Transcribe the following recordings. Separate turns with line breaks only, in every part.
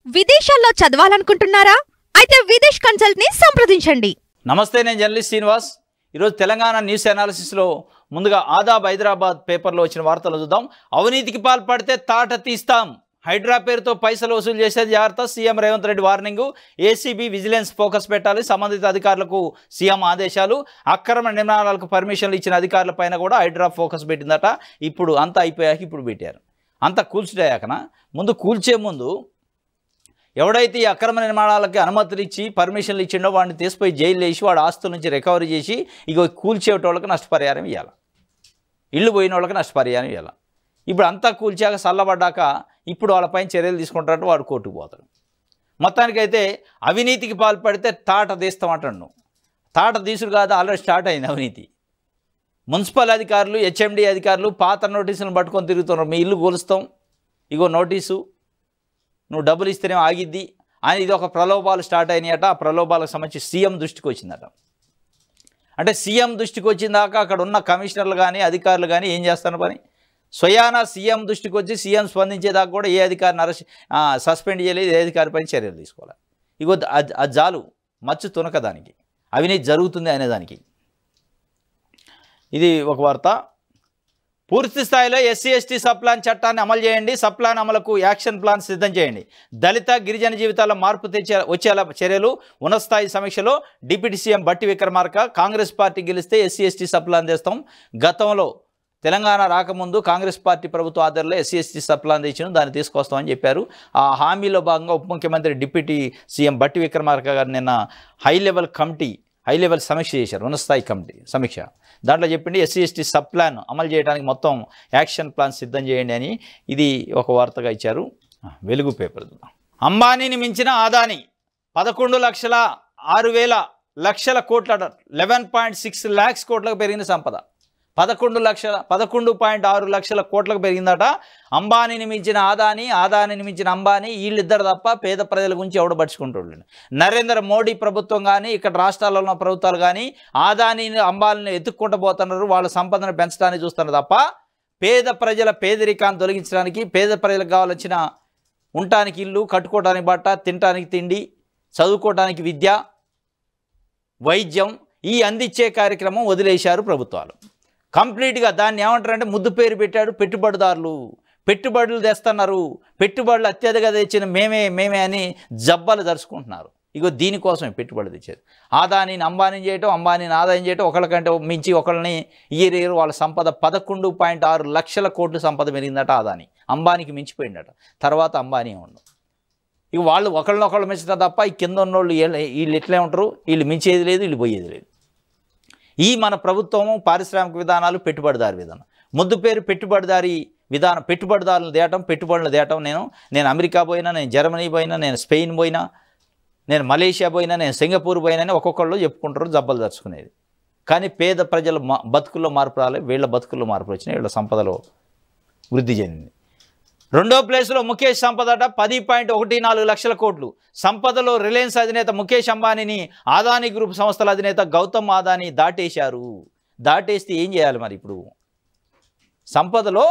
విదేశాల్లో చదవాలనుకుంటున్నారా? అయితే విదేశ్ కన్సల్ట్ ని సంప్రదించండి.
నమస్తే, నేను జర్నలిస్ట్ శ్రీనివాస్. ఈరోజు తెలంగాణ న్యూస్ అనాలిసిస్లో ముందుగా ఆదాబ్ హైదరాబాద్ పేపర్లో వచ్చిన వార్తలు చూద్దాం. అవినీతికి పాల్పడితే తాట తీస్తాం, హైడ్రా పేరుతో పైసలు వసూలు చేసేది జాగ్రత్త, CM Revanth Reddy warning. ACB vigilance focus పెట్టాలి, సంబంధిత అధికారులకు సీఎం ఆదేశాలు. అక్రమ నిర్మాణాలకు పర్మిషన్లు ఇచ్చిన అధికారులపైన కూడా హైడ్రా ఫోకస్ పెట్టిందట. ఇప్పుడు అంతా అయిపోయాక ఇప్పుడు పెట్టారు. అంతా కూల్చిపోయాకన ముందు కూల్చే ముందు ఎవడైతే ఈ అక్రమ నిర్మాణాలకి అనుమతులు ఇచ్చి పర్మిషన్లు ఇచ్చిండో వాడిని తీసుకుపోయి జైలు వేసి వాడు ఆస్తుల నుంచి రికవరీ చేసి ఇక కూల్చేటోళ్ళకి నష్టపరిహారం ఇవ్వాలి, ఇల్లు పోయిన వాళ్ళకి నష్టపరిహారం ఇవ్వాలి. ఇప్పుడు అంతా కూల్చాక చల్లబడ్డాక ఇప్పుడు వాళ్ళపైన చర్యలు తీసుకుంటారంటే వాడు కోర్టుకు పోతాడు. మొత్తానికైతే అవినీతికి పాల్పడితే తాట తీస్తామంటాడు. తాట తీసుడు కాదు, ఆల్రెడీ స్టార్ట్ అయింది అవినీతి. మున్సిపల్ అధికారులు, హెచ్ఎండి అధికారులు పాత నోటీసులను పట్టుకొని తిరుగుతున్నారు. మీ ఇల్లు కూలుస్తాం, ఇగో నోటీసు, నువ్వు డబ్బులు ఇస్తేనే ఆగిద్ది అని ఇది ఒక ప్రలోభాలు స్టార్ట్ అయినాయట. ఆ ప్రలోభాలకు సంబంధించి సీఎం దృష్టికి వచ్చిందట. అంటే సీఎం దృష్టికి వచ్చిందాక అక్కడ ఉన్న కమిషనర్లు కానీ అధికారులు కానీ ఏం చేస్తారు పని, స్వయాన సీఎం దృష్టికి వచ్చి సీఎం స్పందించేదాకా కూడా ఏ అధికారిని సస్పెండ్ చేయలేదు, ఏ అధికారిపైన చర్యలు తీసుకోవాలి. ఇగో అది చాలు, మచ్చు తునకదానికి అవినీతి జరుగుతుంది అనేదానికి. ఇది ఒక వార్త. పూర్తి స్థాయిలో ఎస్సీ ఎస్టీ సప్లాన్ చట్టాన్ని అమలు చేయండి, సప్లాన్ అమలుకు యాక్షన్ ప్లాన్ సిద్ధం చేయండి, దళిత గిరిజన జీవితాల్లో మార్పు వచ్చేలా చర్యలు. ఉన్నతస్థాయి సమీక్షలో డిప్యూటీ సీఎం బట్టి విక్రమార్క. కాంగ్రెస్ పార్టీ గెలిస్తే ఎస్సీ ఎస్టీ సప్లాన్ తెస్తాం. గతంలో తెలంగాణ రాకముందు కాంగ్రెస్ పార్టీ ప్రభుత్వ ఆధ్వర్యంలో ఎస్సీ ఎస్టీ సప్లాన్ తెచ్చిన దాన్ని తీసుకొస్తామని చెప్పారు. ఆ హామీలో భాగంగా ఉప ముఖ్యమంత్రి డిప్యూటీ సీఎం బట్టి విక్రమార్క గారు నిన్న హై లెవెల్ సమీక్ష చేశారు, ఉన్నతస్థాయి కమిటీ సమీక్ష. దాంట్లో చెప్పింది ఎస్సీ ఎస్టీ సబ్ ప్లాన్ అమలు చేయడానికి మొత్తం యాక్షన్ ప్లాన్ సిద్ధం చేయండి అని ఇది ఒక వార్తగా ఇచ్చారు. వెలుగు పేపర్. అంబానీని మించిన ఆదాని 11,06,00,000 కోట్ల 11.6 lakhs కోట్లకు పెరిగిన సంపద. 11.6 లక్షల కోట్లకు పెరిగిందట. అంబానీని మించిన ఆదాని, ఆదానిని మించిన అంబానీ, వీళ్ళిద్దరు తప్ప పేద ప్రజల గురించి ఎవడు పట్టించుకుంటాడు. నరేంద్ర మోడీ ప్రభుత్వం కానీ ఇక్కడ రాష్ట్రాల్లో ఉన్న ప్రభుత్వాలు కానీ ఆదానీని అంబానీని ఎత్తుక్కుంటూ పోతున్నారు, వాళ్ళ సంపదను పెంచడానికి చూస్తున్నారు తప్ప పేద ప్రజల పేదరికాన్ని తొలగించడానికి, పేద ప్రజలకు కావాల్సిన ఉండటానికి ఇల్లు, కట్టుకోవడానికి బట్ట, తినడానికి తిండి, చదువుకోవడానికి విద్య, వైద్యం ఈ అందించే కార్యక్రమం వదిలేశారు ప్రభుత్వాలు కంప్లీట్గా. దాన్ని ఏమంటారంటే ముద్దు పేరు పెట్టాడు పెట్టుబడిదారులు. పెట్టుబడులు తెస్తున్నారు, పెట్టుబడులు అత్యధికంగా తెచ్చిన మేమే అని జబ్బలు దరుచుకుంటున్నారు. ఇగో దీనికోసమే పెట్టుబడి తెచ్చేది. ఆదానీని అంబానీని చేయటం, అంబానీని ఆదాయం చేయటం, ఒకళ్ళకంటే మించి ఒకళ్ళని ఇయర్ వాళ్ళ సంపద 11.6 లక్షల కోట్ల సంపద పెరిగిందట. ఆదాని అంబానీకి మించిపోయిందట. తర్వాత అంబానీ ఉండవు. ఇక వాళ్ళు ఒకళ్ళనొకళ్ళు మించుతారు తప్ప ఈ కింద ఉన్నోళ్ళు వీళ్ళు ఎట్లే ఉంటారు, వీళ్ళు మించేది లేదు, వీళ్ళు పోయేది లేదు. ఈ మన ప్రభుత్వము పారిశ్రామిక విధానాలు, పెట్టుబడిదారి విధానం, ముద్దు పేరు పెట్టుబడిదారి విధానం, పెట్టుబడిదారులను దేయటం, పెట్టుబడులు దేయటం. నేను అమెరికా పోయినా, నేను జర్మనీ పోయినా, నేను స్పెయిన్ పోయినా, నేను మలేషియా పోయినా, నేను సింగపూర్ పోయినా అని ఒక్కొక్కళ్ళు చెప్పుకుంటారు, జబ్బలు దర్చుకునేది. కానీ పేద ప్రజల బతుకుల్లో మార్పు రాలేదు, వీళ్ళ బతుకుల్లో మార్పు వచ్చినాయి, వీళ్ళ సంపదలో వృద్ధి చెందింది. రెండో ప్లేస్లో ముఖేష్ సంపద అట 10.14 లక్షల కోట్లు. సంపదలో రిలయన్స్ అధినేత ముఖేష్ అంబానీని ఆదానీ గ్రూప్ సంస్థల అధినేత గౌతమ్ అదానీ దాటేశారు. దాటేస్తే ఏం చేయాలి మరి? ఇప్పుడు సంపదలో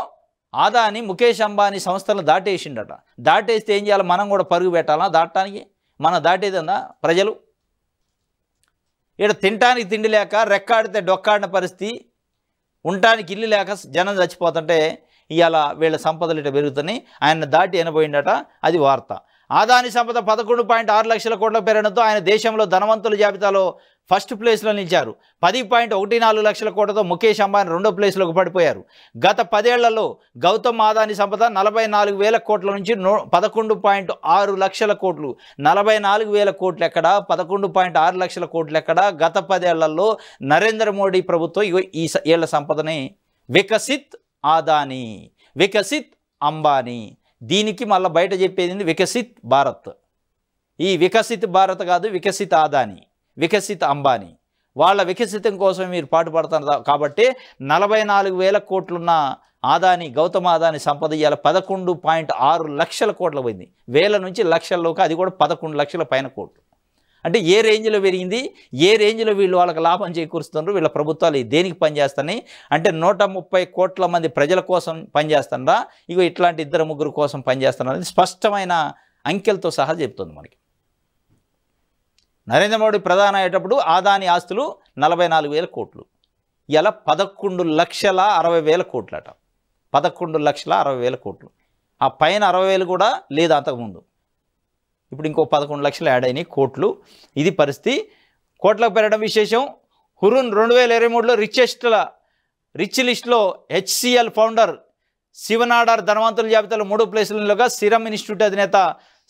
ఆదానీ ముఖేష్ అంబానీ సంస్థలను దాటేసిండట. దాటేస్తే ఏం చేయాలి? మనం కూడా పరుగు పెట్టాలా దాటడానికి? మనం దాటేదన్నా ప్రజలు? ఇక్కడ తినటానికి తిండి లేక, రెక్కాడితే డొక్కాడిన పరిస్థితి, ఉండటానికి ఇల్లు లేక జనం చచ్చిపోతుంటే ఇవాళ వీళ్ళ సంపదలు ఇట్లా పెరుగుతున్నాయి. ఆయన దాటి ఎనబోయిందట. అది వార్త. ఆదాని సంపద 11.6 లక్షల కోట్ల పెరగడంతో ఆయన దేశంలో ధనవంతుల జాబితాలో ఫస్ట్ ప్లేస్లో నిలిచారు. 10.14 లక్షల కోట్లతో ముఖేష్ అంబానీ రెండో ప్లేస్లోకి పడిపోయారు. గత 10 ఏళ్లలో గౌతమ్ అదానీ సంపద 44,000 కోట్ల నుంచి 11.6 లక్షల కోట్లు. 44,000 కోట్లు ఎక్కడ, 11.6 లక్షల కోట్లు ఎక్కడ? గత 10 ఏళ్లలో నరేంద్ర మోడీ ప్రభుత్వం ఈ ఏళ్ల సంపదని వికసిత్ ఆదానీ, వికసిత్ అంబానీ. దీనికి మళ్ళీ బయట చెప్పేది వికసిత్ భారత్. ఈ వికసిత్ భారత్ కాదు, వికసిత్ ఆదానీ, వికసిత్ అంబానీ. వాళ్ళ వికసితం కోసం మీరు పాటుపడుతున్నారు కాబట్టి 44,000 కోట్లున్న ఆదానీ, గౌతమ్ అదానీ సంపద ఇవాళ 11.6 లక్షల కోట్ల పోయింది. వేల నుంచి లక్షల్లోకి, అది కూడా 11 లక్షల పైన కోట్లు. అంటే ఏ రేంజ్లో పెరిగింది, ఏ రేంజ్లో వీళ్ళు వాళ్ళకి లాభం చేకూరుస్తున్నారు, వీళ్ళ ప్రభుత్వాలు దేనికి పనిచేస్తున్నాయి అంటే 130 కోట్ల మంది ప్రజల కోసం పనిచేస్తున్నారా, ఇగో ఇట్లాంటి 2-3 కోసం పనిచేస్తున్నారు. స్పష్టమైన అంకెలతో సహా చెప్తుంది మనకి. నరేంద్ర మోడీ ప్రధాని అయ్యేటప్పుడు ఆదాని ఆస్తులు 44,000 కోట్లు, ఇలా 11,60,60,000 కోట్లట. 11,60,60,000 కోట్లు. ఆ పైన 60,000 కూడా లేదు అంతకుముందు. ఇప్పుడు ఇంకో 11 లక్షలు యాడ్ అయినాయి కోట్లు. ఇది పరిస్థితి. కోట్లకు పెరగడం విశేషం. హురూన్ 2023లో రిచ్ లిస్ట్లో HCL ఫౌండర్ శివనాడార్ ధనవంతుల జాబితాలో 3 ప్లేసులలోగా సిరమ్ ఇన్స్టిట్యూట్ అధినేత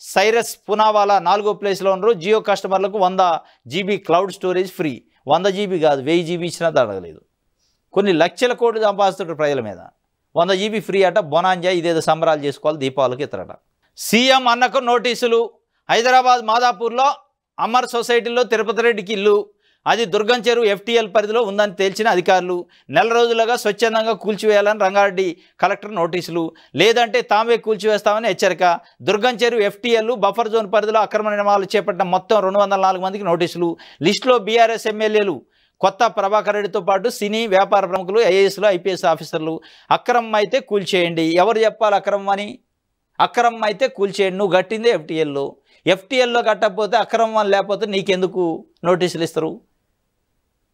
సైరస్ పునావాలా 4వ ప్లేస్లో ఉన్నారు. జియో కస్టమర్లకు 100 GB cloud storage free. 100 GB కాదు, 1000 GB ఇచ్చినా తడగలేదు. కొన్ని లక్షల కోట్లు సంపాదిస్తుంటారు ప్రజల మీద. 100 GB ఫ్రీ అట. బొనాంజా ఇదేదో సంబరాలు చేసుకోవాలి, దీపావళికి ఇతరట. సీఎం అన్నకు నోటీసులు. హైదరాబాద్ మాదాపూర్లో అమర్ సొసైటీలో తిరుపతి రెడ్డికి ఇల్లు, అది దుర్గం చెరువు FTL పరిధిలో ఉందని తేల్చిన అధికారులు. నెల రోజులుగా స్వచ్ఛందంగా కూల్చివేయాలని రంగారెడ్డి కలెక్టర్ నోటీసులు, లేదంటే తామే కూల్చివేస్తామని హెచ్చరిక. దుర్గం చెరువు FTL బఫర్ జోన్ పరిధిలో అక్రమ నిర్మాణాలు చేపట్టిన మొత్తం 204 మందికి నోటీసులు. లిస్టులో BRS ఎమ్మెల్యేలు కొత్త ప్రభాకర్ రెడ్డితో పాటు సినీ వ్యాపార ప్రముఖులు, IASలు, IPS ఆఫీసర్లు. అక్రమం అయితే కూల్చేయండి. ఎవరు చెప్పాలి అక్రమం అని? అక్రమం అయితే కూల్చేయండి. నువ్వు కట్టిందే FTLలో కట్టకపోతే అక్రమం లేకపోతే నీకెందుకు నోటీసులు ఇస్తారు?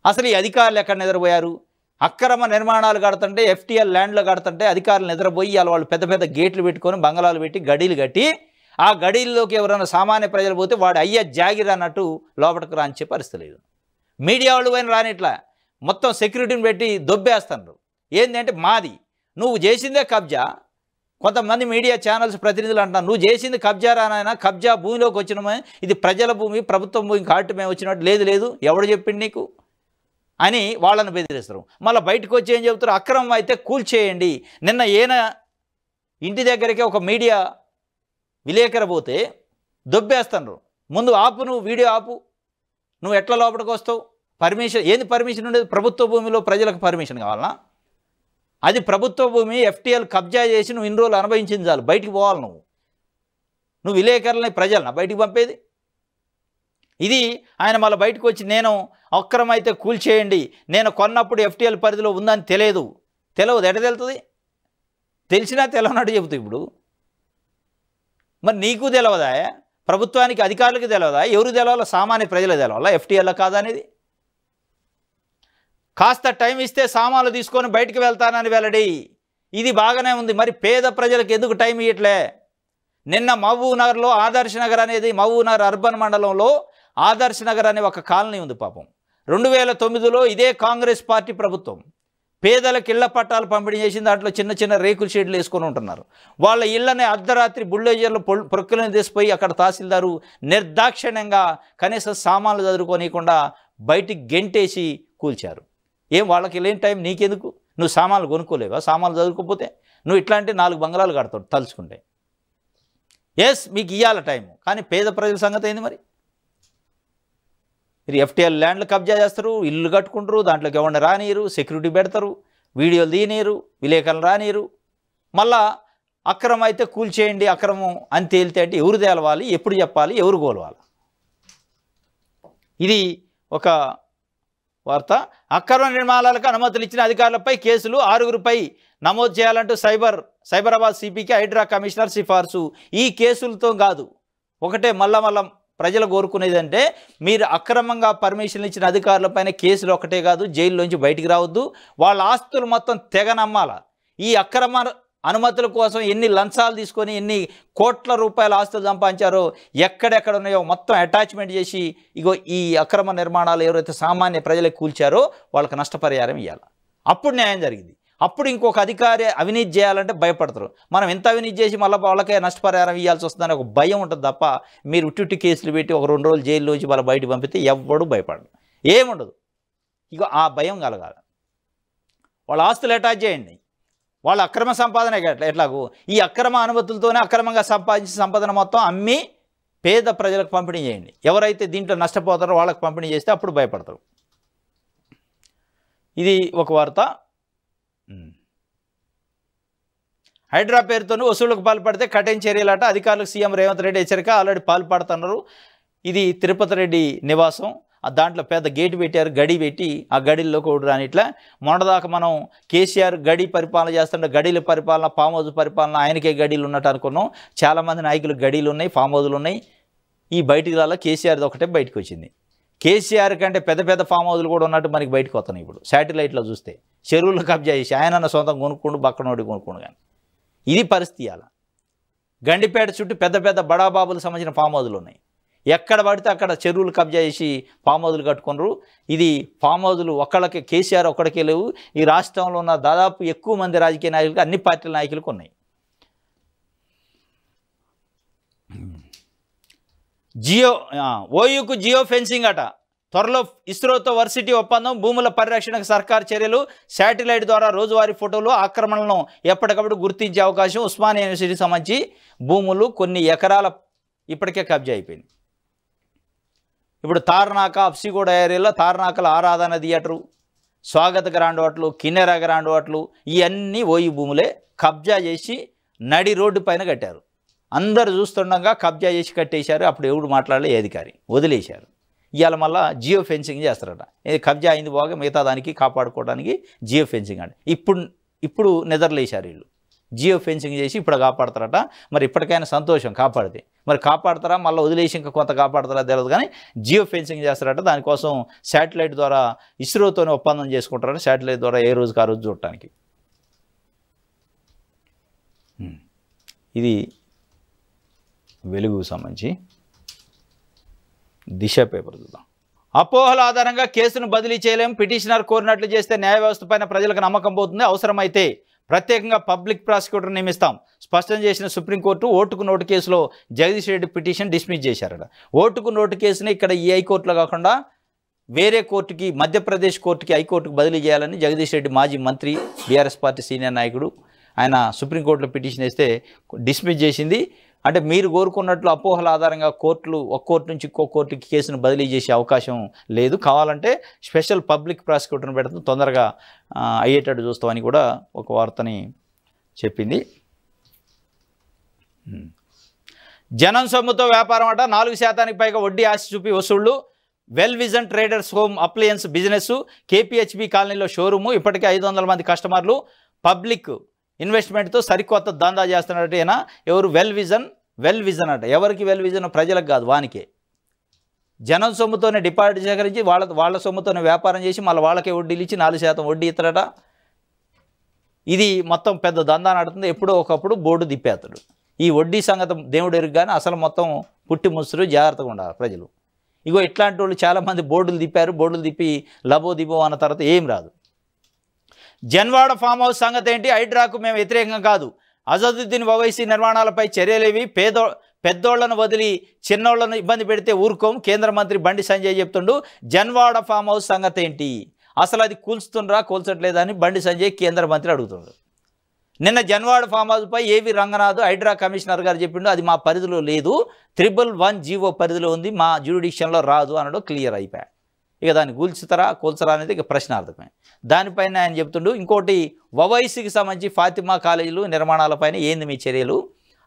అసలు ఈ అధికారులు ఎక్కడ నిద్రపోయారు? అక్రమ నిర్మాణాలు కడుతుంటే FTL ల్యాండ్లో కడుతుంటే అధికారులు నిద్రపోయి వాళ్ళు పెద్ద పెద్ద గేట్లు పెట్టుకొని బంగళాలు పెట్టి గడీలు కట్టి ఆ గడీల్లోకి ఎవరైనా సామాన్య ప్రజలు పోతే వాడు అయ్యా జాగిర్ అన్నట్టు లోపలికి రానిచ్చే పరిస్థితి లేదు. మీడియా వాళ్ళు పోయిన రానిట్లా మొత్తం సెక్యూరిటీని పెట్టి దొబ్బేస్తున్నారు. ఏంటంటే మాది, నువ్వు చేసిందే కబ్జా. కొంతమంది మీడియా ఛానల్స్ ప్రతినిధులు అంటున్నారు, నువ్వు చేసింది కబ్జా రానైనా, కబ్జా భూమిలోకి వచ్చినమే, ఇది ప్రజల భూమి, ప్రభుత్వం భూమి కాబట్టి మేము వచ్చినట్టు. లేదు ఎవడు చెప్పింది నీకు అని వాళ్ళని బెదిరిస్తారు. మళ్ళీ బయటకు వచ్చి ఏం చెబుతారు? అక్రమం అయితే కూల్చేయండి. నిన్న ఇంటి దగ్గరికి ఒక మీడియా విలేకరు పోతే దొబ్బేస్తున్నారు. ముందు ఆపు, నువ్వు వీడియో ఆపు, నువ్వు ఎట్లా లోపలికి వస్తావు? పర్మిషన్ ఏంది? పర్మిషన్ ఉండేది ప్రభుత్వ భూమిలో ప్రజలకు పర్మిషన్ కావాలన్నా? అది ప్రభుత్వ భూమి, FTL కబ్జా చేసి నువ్వు ఇన్ని రోజులు అనుభవించింది చాలు, బయటికి పోవాలి. నువ్వు విలేకరులని ప్రజలనా బయటికి పంపేది? ఇది ఆయన మళ్ళీ బయటకు వచ్చి నేను అక్రమం అయితే కూల్చేయండి, నేను కొన్నప్పుడు FTL పరిధిలో ఉందని తెలియదు ఎట తెలుస్తుంది? తెలిసినా తెలవనట్టు చెబుతావు. ఇప్పుడు మరి నీకు తెలవదా? ప్రభుత్వానికి అధికారులకు తెలవదా? ఎవరు తెలవాలో? సామాన్య ప్రజలకు తెలవాలా FTL కాదనేది? కాస్త టైం ఇస్తే సామాన్లు తీసుకొని బయటికి వెళ్తానని వెల్లడి. ఇది బాగానే ఉంది, మరి పేద ప్రజలకు ఎందుకు టైం ఇవ్వట్లే? నిన్న మహబూబ్నగర్లో ఆదర్శ్ నగర్ అనేది, మహబూబ్నగర్ అర్బన్ మండలంలో ఆదర్శ్ నగర్ అనే ఒక కాలనీ ఉంది. పాపం 2009లో ఇదే కాంగ్రెస్ పార్టీ ప్రభుత్వం పేదలకు ఇళ్ల పట్టాలు పంపిణీ చేసిన దాంట్లో చిన్న చిన్న రేకుల షెడ్లు వేసుకొని ఉంటున్నారు. వాళ్ళ ఇళ్లని అర్ధరాత్రి బుల్డోజర్లు ప్రొక్కులను తీసిపోయి అక్కడ తహసీల్దారు నిర్దాక్షిణ్యంగా కనీసం సామాన్లు చదువుకోనీయకుండా బయటికి గెంటేసి కూల్చారు. ఏం వాళ్ళకి లేని టైం నీకెందుకు? నువ్వు సామాన్లు కొనుక్కోలేవా? సామాన్లు చదువుకోకపోతే నువ్వు ఇట్లాంటి 4 బంగళాలు కడతావు తలుచుకుంటే. ఎస్, మీకు ఇవ్వాలి టైము, కానీ పేద ప్రజల సంగతి ఏంది? మరి మీరు FTL ల్యాండ్లు కబ్జా చేస్తారు, ఇల్లు కట్టుకుంటారు, దాంట్లోకి ఎవరిని రానియరు, సెక్యూరిటీ పెడతారు, వీడియోలు తీయనీరు, విలేకరులు రానియరు. మళ్ళా అక్రమం అయితే కూల్చేయండి, అక్రమం అని తేలితే అంటే ఎవరు తేలవాలి, ఎప్పుడు చెప్పాలి, ఎవరు కోలవాలి? ఇది ఒక వార్త. అక్రమ నిర్మాణాలకు అనుమతులు ఇచ్చిన అధికారులపై కేసులు 6గురిపై నమోదు చేయాలంటూ సైబరాబాద్ CPకి హైడ్రా కమిషనర్ సిఫార్సు. ఈ కేసులతో కాదు, ఒకటే మళ్ళా ప్రజలు కోరుకునేది అంటే మీరు అక్రమంగా పర్మిషన్లు ఇచ్చిన అధికారులపైన కేసులు ఒకటే కాదు, జైల్లోంచి బయటికి రావద్దు, వాళ్ళ ఆస్తులు మొత్తం తెగ నమ్మాల. ఈ అక్రమ అనుమతుల కోసం ఎన్ని లంచాలు తీసుకొని ఎన్ని కోట్ల రూపాయల ఆస్తులు సంపాదించారో, ఎక్కడెక్కడ ఉన్నాయో మొత్తం అటాచ్మెంట్ చేసి ఇగో ఈ అక్రమ నిర్మాణాలు ఎవరైతే సామాన్య ప్రజలకు కూల్చారో వాళ్ళకి నష్టపరిహారం ఇవ్వాలి. అప్పుడు న్యాయం జరిగింది. అప్పుడు ఇంకొక అధికారి అవినీతి చేయాలంటే భయపడతారు. మనం ఎంత అవినీతి చేసి మళ్ళీ వాళ్ళకే నష్టపరిహారం ఇవ్వాల్సి వస్తుందని ఒక భయం ఉంటుంది తప్ప, మీరు ఉట్టి కేసులు పెట్టి ఒక 2 రోజులు జైల్లోంచి వాళ్ళ బయటకు పంపితే ఎవ్వడు భయపడదు, ఏముండదు. ఇక ఆ భయం కలగాలి. వాళ్ళ ఆస్తులు అటాచ్ చేయండి, వాళ్ళ అక్రమ సంపాదన ఎట్లాగో ఈ అక్రమ అనుమతులతోనే అక్రమంగా సంపాదించిన సంపదన మొత్తం అమ్మి పేద ప్రజలకు పంపిణీ చేయండి. ఎవరైతే దీంట్లో నష్టపోతారో వాళ్ళకి పంపిణీ చేస్తే అప్పుడు భయపడతారు. ఇది ఒక వార్త. హైడ్రా పేరుతోనే వసూళ్లకు పాల్పడితే కఠిన చర్యలట. అధికారులకు సీఎం రేవంత్ రెడ్డి హెచ్చరిక. ఆల్రెడీ పాల్పడుతున్నారు. ఇది తిరుపతి రెడ్డి నివాసం. దాంట్లో పెద్ద గేటు పెట్టారు, గడి పెట్టి ఆ గడిల్లోకి ఒకటి రాని. ఇట్లా మొన్నదాకా మనం కేసీఆర్ గడి పరిపాలన చేస్తుంటే గడిల పరిపాలన, ఫామ్ హౌస్ పరిపాలన, ఆయనకే గడీలు ఉన్నట్టు అనుకున్నాం. చాలామంది నాయకులు గడీలు ఉన్నాయి, ఫామ్ హౌజులు ఉన్నాయి. ఈ బయటికి రాలా కేసీఆర్ది ఒకటే బయటకు వచ్చింది. కేసీఆర్ కంటే పెద్ద పెద్ద ఫామ్ హౌజులు కూడా ఉన్నట్టు మనకి బయటకు వస్తున్నాయి. ఇప్పుడు శాటిలైట్లో చూస్తే చెరువులు కబ్జా చేసి ఆయన సొంతం కొనుక్కుంటూ బక్కనోడి కొనుక్కోండు. కానీ ఇది పరిస్థితి. అలా గండిపేట చుట్టూ పెద్ద పెద్ద బడాబాబులకు సంబంధించిన ఫామ్ హౌజులు ఉన్నాయి. ఎక్కడ పడితే అక్కడ చెరువులు కబ్జా చేసి ఫామ్ హౌజులు కట్టుకున్నారు. ఇది ఫామ్ హౌజులు ఒక్కళ్ళకి, కేసీఆర్ ఒక్కడికే లేవు. ఈ రాష్ట్రంలో ఉన్న దాదాపు ఎక్కువ మంది రాజకీయ నాయకులకు, అన్ని పార్టీల నాయకులకు ఉన్నాయి. ఓయూకు జియో ఫెన్సింగ్ అట. త్వరలో ఇస్రోతో వర్సిటీ ఒప్పందం, భూముల పరిరక్షణకు సర్కారు చర్యలు, శాటిలైట్ ద్వారా రోజువారీ ఫోటోలు, ఆక్రమణలను ఎప్పటికప్పుడు గుర్తించే అవకాశం. ఉస్మానియా యూనివర్సిటీకి సంబంధించి భూములు కొన్ని ఎకరాల ఇప్పటికే కబ్జా అయిపోయింది. ఇప్పుడు తార్నాక, అప్సిగూడ ఏరియాలో తార్నాకల ఆరాధన థియేటరు, స్వాగత గ్రాండ్ హోటలు, కిన్నెర గ్రాండ్ హోటలు ఇవన్నీ ఓయూ భూములే. కబ్జా చేసి నడి రోడ్డు పైన కట్టారు. అందరు చూస్తుండగా కబ్జా చేసి కట్టేశారు. అప్పుడు ఎవడు మాట్లాడలే, ఏ అధికారి వదిలేశారు. ఇవాళ మళ్ళీ జియో ఫెన్సింగ్ చేస్తారట. ఇది కబ్జా అయింది బాగా, మిగతా దానికి కాపాడుకోవడానికి జియో ఫెన్సింగ్ అంటే ఇప్పుడు నిద్రలేశారు వీళ్ళు. జియో ఫెన్సింగ్ చేసి ఇప్పుడు కాపాడతారట. మరి ఇప్పటికైనా సంతోషం కాపాడితే. మరి కాపాడతారా, మళ్ళీ వదిలేసి ఇంకా కొంత కాపాడతారా తెలియదు. కానీ జియో ఫెన్సింగ్ చేస్తారట. దానికోసం శాటిలైట్ ద్వారా ఇస్రోతోనే ఒప్పందం చేసుకుంటారట. శాటిలైట్ ద్వారా ఏ రోజుకి ఆ రోజు చూడటానికి. ఇది వెలుగుకు సంబంధించి దిశ పేపర్ చూద్దాం. అపోహల ఆధారంగా కేసును బదిలీ చేయలేం, పిటిషనర్ కోరినట్లు చేస్తే న్యాయ వ్యవస్థ పైన ప్రజలకు నమ్మకం పోతుంది, అవసరమైతే ప్రత్యేకంగా పబ్లిక్ ప్రాసిక్యూటర్ నియమిస్తాం స్పష్టం చేసిన సుప్రీంకోర్టు. ఓటుకు నోటు కేసులో జగదీష్ రెడ్డి పిటిషన్ డిస్మిస్ చేశారట. ఓటుకు నోటు కేసుని ఇక్కడ ఈ హైకోర్టులో కాకుండా వేరే కోర్టుకి, మధ్యప్రదేశ్ కోర్టుకి, హైకోర్టుకు బదిలీ చేయాలని జగదీష్ రెడ్డి మాజీ మంత్రి, బీఆర్ఎస్ పార్టీ సీనియర్ నాయకుడు, ఆయన సుప్రీంకోర్టులో పిటిషన్ వేస్తే డిస్మిస్ చేసింది. అంటే మీరు కోరుకున్నట్లు అపోహల ఆధారంగా కోర్టులు ఒక కోర్టు నుంచి ఇంకో కోర్టుకి కేసును బదిలీ చేసే అవకాశం లేదు. కావాలంటే స్పెషల్ పబ్లిక్ ప్రాసిక్యూటర్ని పెడుతూ తొందరగా అయ్యేటట్టు చూస్తామని కూడా ఒక వార్తని చెప్పింది. జనం సొమ్ముతో వ్యాపారం అట. 4% పైగా వడ్డీ ఆశ చూపి వసూళ్లు. Well vision traders home appliance business, KPHB కాలనీలో షోరూము. ఇప్పటికే 500 మంది కస్టమర్లు. పబ్లిక్ ఇన్వెస్ట్మెంట్తో సరికొత్త దందా చేస్తున్నట్టు. ఈయన ఎవరు? వెల్ విజన్ అట. ఎవరికి వెల్ విజన్? ప్రజలకు కాదు, వానికే. జనం సొమ్ముతోనే డిపాజిట్ సేకరించి వాళ్ళ సొమ్ముతోనే వ్యాపారం చేసి మళ్ళీ వాళ్ళకే వడ్డీలు ఇచ్చి 4% వడ్డీ ఇస్తారట. ఇది మొత్తం పెద్ద దందా నడుతుంది. ఎప్పుడో ఒకప్పుడు బోర్డు తిప్పేస్తాడు. ఈ వడ్డీ సంగతి దేవుడు ఎరుగ్గానే అసలు మొత్తం పుట్టి ముసురు, జాగ్రత్తగా ఉండాలి ప్రజలు. ఇగో ఇట్లాంటి వాళ్ళు చాలామంది బోర్డులు తిప్పారు. బోర్డులు తిప్పి లబో దిబో అన్న తర్వాత ఏం రాదు. జన్వాడ ఫామ్ హౌస్ సంగతి ఏంటి? హైడ్రాకు మేము వ్యతిరేకంగా కాదు. అజదుద్దీన్ ఓవైసీ నిర్మాణాలపై చర్యలేవి. పెద్దోళ్లను వదిలి చిన్నోళ్లను ఇబ్బంది పెడితే ఊరుకోం. కేంద్ర మంత్రి బండి సంజయ్ చెప్తుండు. జన్వాడ ఫామ్ హౌస్ సంగతి ఏంటి? అసలు అది కూల్చుతుండ్రా, కూల్చట్లేదా అని బండి సంజయ్ కేంద్ర మంత్రి అడుగుతుండ్రు. నిన్న జన్వాడ ఫామ్ హౌస్పై ఏవి రంగనాథ్ హైడ్రా కమిషనర్ గారు చెప్పిండు, అది మా పరిధిలో లేదు, 111 జీవో పరిధిలో ఉంది, మా జ్యూరిడిక్షన్లో రాదు అనడం క్లియర్ అయిపోయాడు. ఇక దాన్ని కూల్చరా అనేది ఇక ప్రశ్నార్థకమే. దానిపైన ఆయన చెప్తుండు. ఇంకోటి ఓవైసీకి సంబంధించి ఫాతిమా కాలేజీలు నిర్మాణాలపైన ఏంది మీ చర్యలు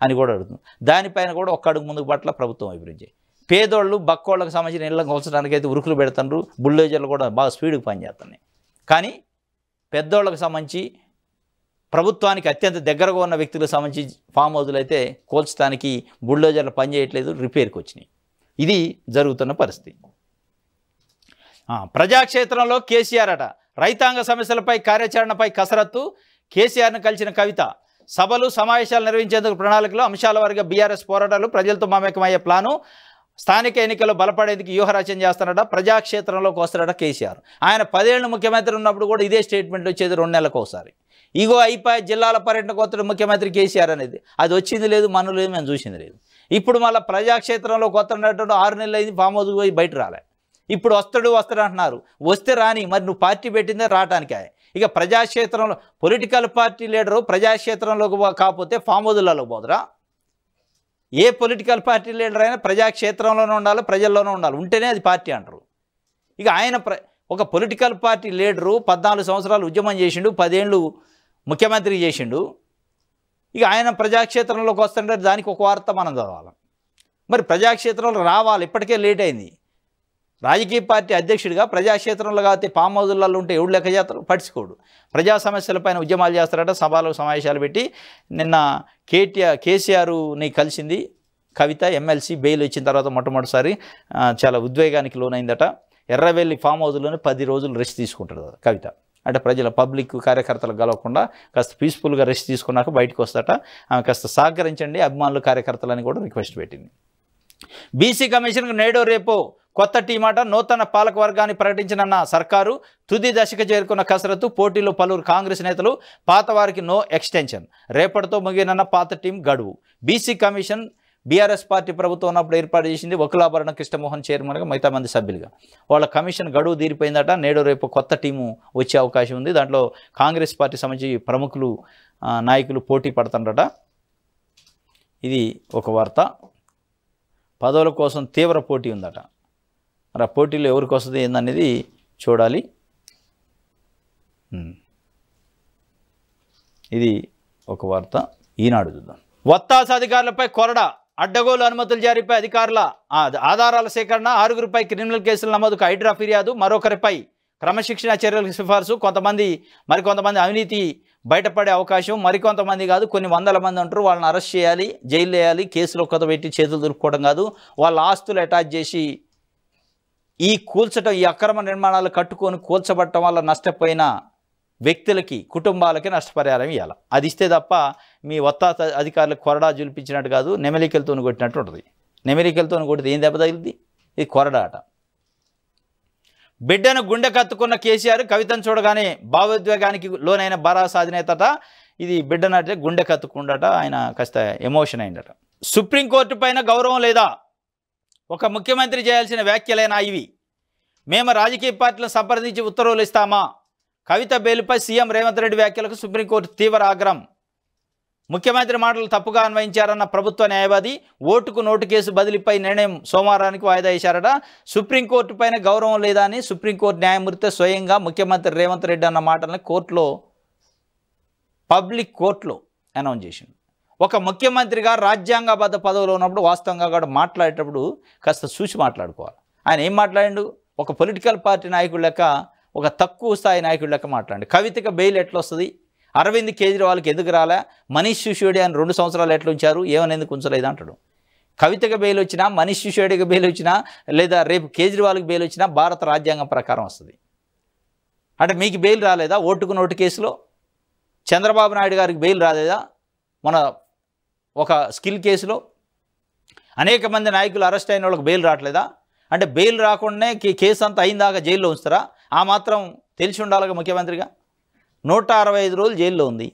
అని కూడా అడుగుతుంది. దానిపైన కూడా ఒక్క అడుగు ముందుకు పట్ల ప్రభుత్వం అభివృద్ధి. పేదోళ్ళు బక్కోళ్ళకి సంబంధించిన ఇళ్ళని కూల్చడానికి అయితే ఉరుకులు పెడుతున్నారు. బుల్డోజర్లు కూడా బాగా స్పీడ్కి పనిచేస్తున్నాయి. కానీ పెద్దోళ్ళకి సంబంధించి ప్రభుత్వానికి అత్యంత దగ్గరగా ఉన్న వ్యక్తులకు సంబంధించి ఫామ్ హౌజులు అయితే కూల్చడానికి బుల్డోజర్లు పనిచేయట్లేదు, రిపేర్కి వచ్చినాయి. ఇది జరుగుతున్న పరిస్థితి. ప్రజాక్షేత్రంలో కేసీఆర్ అట. రైతాంగ సమస్యలపై కార్యాచరణపై కసరత్తు. కేసీఆర్ను కలిసిన కవిత. సభలు సమావేశాలు నిర్వహించేందుకు ప్రణాళికలు, అంశాల వారీగా బీఆర్ఎస్ పోరాటాలు, ప్రజలతో మమేకమయ్యే ప్లాను, స్థానిక ఎన్నికల్లో బలపడేందుకు వ్యూహరచన చేస్తారట. ప్రజాక్షేత్రంలోకి వస్తారట కేసీఆర్. ఆయన 10 ఏళ్ళు ముఖ్యమంత్రి ఉన్నప్పుడు కూడా ఇదే స్టేట్మెంట్ వచ్చేది 2 నెలలకు ఒకసారి. ఇగో అయిపోయి జిల్లాల పర్యటనకు వస్తాడు ముఖ్యమంత్రి కేసీఆర్ అనేది. అది వచ్చింది లేదు, మన్ను లేదు, మేము చూసింది లేదు. ఇప్పుడు మళ్ళీ ప్రజాక్షేత్రంలోకి వస్తున్నట్టు 6 నెలలు అయింది, ఫామ్ హౌస్కి పోయి బయట రాలే. ఇప్పుడు వస్తాడు అంటున్నారు. వస్తే రాని, మరి నువ్వు పార్టీ పెట్టిందే రావటానికే. ఇక ప్రజాక్షేత్రంలో పొలిటికల్ పార్టీ లీడరు ప్రజాక్షేత్రంలోకి కాకపోతే ఫామ్ హౌజులలో పోదురా? ఏ పొలిటికల్ పార్టీ లీడర్ అయినా ప్రజాక్షేత్రంలోనే ఉండాలి, ప్రజల్లోనే ఉండాలి, ఉంటేనే అది పార్టీ అంటారు. ఇక ఆయన ఒక పొలిటికల్ పార్టీ లీడరు 14 సంవత్సరాలు ఉద్యమం చేసిండు, 10 ఏళ్ళు ముఖ్యమంత్రి చేసిండు. ఇక ఆయన ప్రజాక్షేత్రంలోకి వస్తుంటే దానికి ఒక వార్త మనం చదవాలి. మరి ప్రజాక్షేత్రంలో రావాలి, ఇప్పటికే లేట్ అయింది. రాజకీయ పార్టీ అధ్యక్షుడిగా ప్రజాక్షేత్రంలో కాబట్టి ఫామ్ హౌజులలో ఉంటే ఎవడు లెక్క చేస్తారు, పట్టించుకోడు. ప్రజా సమస్యలపైన ఉద్యమాలు చేస్తారట, సభలు సమావేశాలు పెట్టి. నిన్న కేసీఆర్ని కలిసింది కవిత, ఎమ్మెల్సీ బెయిల్ ఇచ్చిన తర్వాత మొట్టమొదటిసారి చాలా ఉద్వేగానికి లోనైందట. ఎర్రవెల్లి ఫామ్ హౌస్లోనే 10 రోజులు రెస్ట్ తీసుకుంటారు కవిత. అంటే ప్రజల పబ్లిక్ కార్యకర్తలకు గలవకుండా కాస్త పీస్ఫుల్గా రెస్ట్ తీసుకున్నాక బయటకు వస్తాట. ఆమె కాస్త సహకరించండి అభిమానులు కార్యకర్తలని కూడా రిక్వెస్ట్ పెట్టింది. బీసీ కమిషన్కు నేడో రేపో కొత్త టీమాట. నూతన పాలక వర్గాన్ని ప్రకటించనున్న సర్కారు తుది దశకు చేరుకున్న కసరత్తు. పోటీలో పలువురు కాంగ్రెస్ నేతలు, పాత వారికి నో ఎక్స్టెన్షన్. రేపటితో ముగినన్న పాత టీం గడువు. బీసీ కమిషన్ బీఆర్ఎస్ పార్టీ ప్రభుత్వం ఉన్నప్పుడు ఏర్పాటు చేసింది. వకులాభరణ కృష్ణమోహన్ చైర్మన్గా, మిగతా మంది సభ్యులుగా. వాళ్ళ కమిషన్ గడువు తీరిపోయిందట. నేడు రేపు కొత్త టీము వచ్చే అవకాశం ఉంది. దాంట్లో కాంగ్రెస్ పార్టీ సంబంధించి ప్రముఖులు, నాయకులు పోటీ పడుతుండట. ఇది ఒక వార్త. పదవుల కోసం తీవ్ర పోటీ ఉందట. మరి ఆ పోటీలో ఎవరికి వస్తుంది ఏందనేది చూడాలి. ఇది ఒక వార్త. ఈనాడు చూద్దాం. వత్తాస అధికారులపై కొరడా. అడ్డగోలు అనుమతుల జారీపై అధికారుల ఆధారాల సేకరణ. 6గురిపై క్రిమినల్ కేసుల నమోదుకు హైడ్రా ఫిర్యాదు. మరొకరిపై క్రమశిక్షణ చర్యలకు సిఫార్సు. మరికొంతమంది అవినీతి బయటపడే అవకాశం. మరికొంతమంది కాదు, కొన్ని వందల మంది ఉంటారు. వాళ్ళని అరెస్ట్ చేయాలి, జైలు వేయాలి. కేసులో కొత్త పెట్టి చేతులు దులుపుకోవడం కాదు, వాళ్ళ ఆస్తులు అటాచ్ చేసి ఈ అక్రమ నిర్మాణాలు కట్టుకొని కూల్చబట్టడం వల్ల నష్టపోయిన వ్యక్తులకి, కుటుంబాలకి నష్టపరిహారం ఇవ్వాలి. అది ఇస్తే తప్ప మీ వత్తాస అధికారులకు కొరడా జులిపించినట్టు కాదు, నెమలికలతో కొట్టినట్టు ఉంటుంది. నెమలికలతో కొట్టితే ఏం దెబ్బ తగిలింది? ఇది కొరడా అట. బిడ్డను గుండె కత్తుకున్న కేసీఆర్ కవితను చూడగానే భావోద్వేగానికి లోనైన భరాస అధినేతట. ఇది బిడ్డనంటే గుండె కత్తుకుండట. ఆయన కాస్త ఎమోషన్ అయిందట. సుప్రీంకోర్టు పైన గౌరవం లేదా? ఒక ముఖ్యమంత్రి చేయాల్సిన వ్యాఖ్యలేనా ఇవి? మేము రాజకీయ పార్టీలను సంప్రదించి ఉత్తర్వులు ఇస్తామా? కవిత బెయిల్పై సీఎం రేవంత్ రెడ్డి వ్యాఖ్యలకు సుప్రీంకోర్టు తీవ్ర ఆగ్రహం. ముఖ్యమంత్రి మాటలు తప్పుగా అన్వయించారన్న ప్రభుత్వ న్యాయవాది. ఓటుకు నోటు కేసు బదిలీపై నిర్ణయం సోమవారానికి వాయిదా వేశారట. సుప్రీంకోర్టు పైన గౌరవం లేదా అని సుప్రీంకోర్టు న్యాయమూర్తి స్వయంగా ముఖ్యమంత్రి రేవంత్ రెడ్డి అన్న మాటల్ని పబ్లిక్ కోర్టులో అనౌన్స్ చేసింది. ఒక ముఖ్యమంత్రిగా రాజ్యాంగబద్ధ పదవిలో ఉన్నప్పుడు వాస్తవంగా కూడా మాట్లాడేటప్పుడు కాస్త చూసి మాట్లాడుకోవాలి. ఆయన ఏం మాట్లాడిండు? ఒక పొలిటికల్ పార్టీ నాయకుడు లెక్క, ఒక తక్కువ స్థాయి నాయకుడు లెక్క మాట్లాడండి. కవితకి బెయిల్ ఎట్లా వస్తుంది? అరవింద్ కేజ్రీవాల్కి ఎందుకు రాలే? మనీష్ సిసోడియా అని 2 సంవత్సరాలు ఎట్లా ఉంచారు? ఏమని ఎందుకు ఉంచలేదు అంటాడు. కవితకి బెయిల్ వచ్చినా, మనీష్ సిసోడియాకి బెయిల్ వచ్చినా, లేదా రేపు కేజ్రీవాల్కి బెయిల్ వచ్చినా భారత రాజ్యాంగం ప్రకారం వస్తుంది. అంటే మీకు బెయిల్ రాలేదా? ఓటుకు నోటు కేసులో చంద్రబాబు నాయుడు గారికి బెయిల్ రాలేదా? మన ఒక స్కిల్ కేసులో అనేక మంది నాయకులు అరెస్ట్ అయిన వాళ్ళకి బెయిల్ రావట్లేదా? అంటే బెయిల్ రాకుండానే కేసు అంతా అయిందాక జైల్లో ఉంచుతారా? ఆ మాత్రం తెలిసి ఉండాలిగా ముఖ్యమంత్రిగా. 165 రోజులు జైల్లో ఉంది.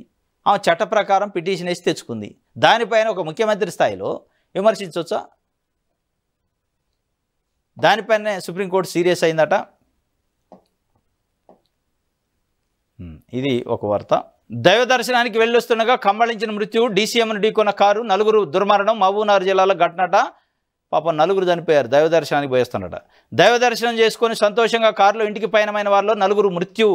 ఆమె చట్ట ప్రకారం పిటిషన్ వేసి తెచ్చుకుంది. దానిపైన ఒక ముఖ్యమంత్రి స్థాయిలో విమర్శించవచ్చా? దానిపైనే సుప్రీంకోర్టు సీరియస్ అయిందట. ఇది ఒక వార్త. దైవ దర్శనానికి వెళ్ళొస్తుండగా కమ్మళించిన మృత్యు. డీసీఎంను ఢీకొన్న కారు. 4 దుర్మరణం. మహబూబ్నగర్ జిల్లాలో ఘటనట. పాపం 4 చనిపోయారు దైవ దర్శనానికి పోయేస్తున్నట. దైవ దర్శనం చేసుకొని సంతోషంగా కారులో ఇంటికి పయనమైన వారిలో 4 మృత్యు.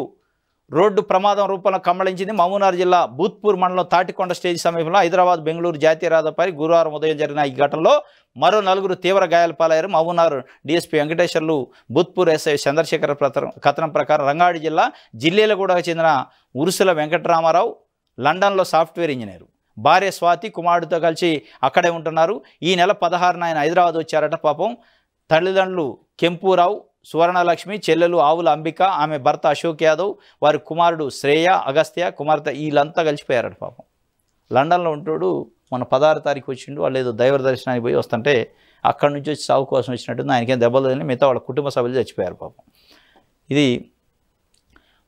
రోడ్డు ప్రమాదం రూపంలో కమ్మళించింది. మహబూబ్నగర్ జిల్లా భూత్పూర్ మండలం తాటికొండ స్టేజ్ సమీపంలో హైదరాబాద్ బెంగళూరు జాతీయ రహదారిపై గురువారం ఉదయం జరిగిన ఈ ఘటనలో మరో 4 తీవ్ర గాయాల పాలయ్యారు. మహబూబ్నగర్ డీఎస్పీ వెంకటేశ్వర్లు, భూత్పూర్ ఎస్ఐ చంద్రశేఖర్ కథనం ప్రకారం రంగారెడ్డి జిల్లా జిల్లేలగూడకు చెందిన ఉరుసుల వెంకటరామారావు లండన్లో సాఫ్ట్వేర్ ఇంజనీరు. భార్య స్వాతి, కుమారుడితో కలిసి అక్కడే ఉంటున్నారు. ఈ నెల 16న ఆయన హైదరాబాద్ వచ్చారట. పాపం తల్లిదండ్రులు కెంపూరావు, సువర్ణలక్ష్మి, చెల్లెలు ఆవుల అంబిక, ఆమె భర్త అశోక్ యాదవ్, వారి కుమారుడు శ్రేయ, అగస్త్య, కుమార్తె వీళ్ళంతా కలిసిపోయారట. పాపం లండన్లో ఉంటాడు. మొన్న 16వ తారీఖు వచ్చిండు. వాళ్ళు ఏదో దైవ దర్శనానికి పోయి వస్తుంటే అక్కడి నుంచి వచ్చి సాగు కోసం వచ్చినట్టుంది. ఆయనకేం దెబ్బలు తగిలి మిగతా వాళ్ళ కుటుంబ సభ్యులు చచ్చిపోయారు. పాపం ఇది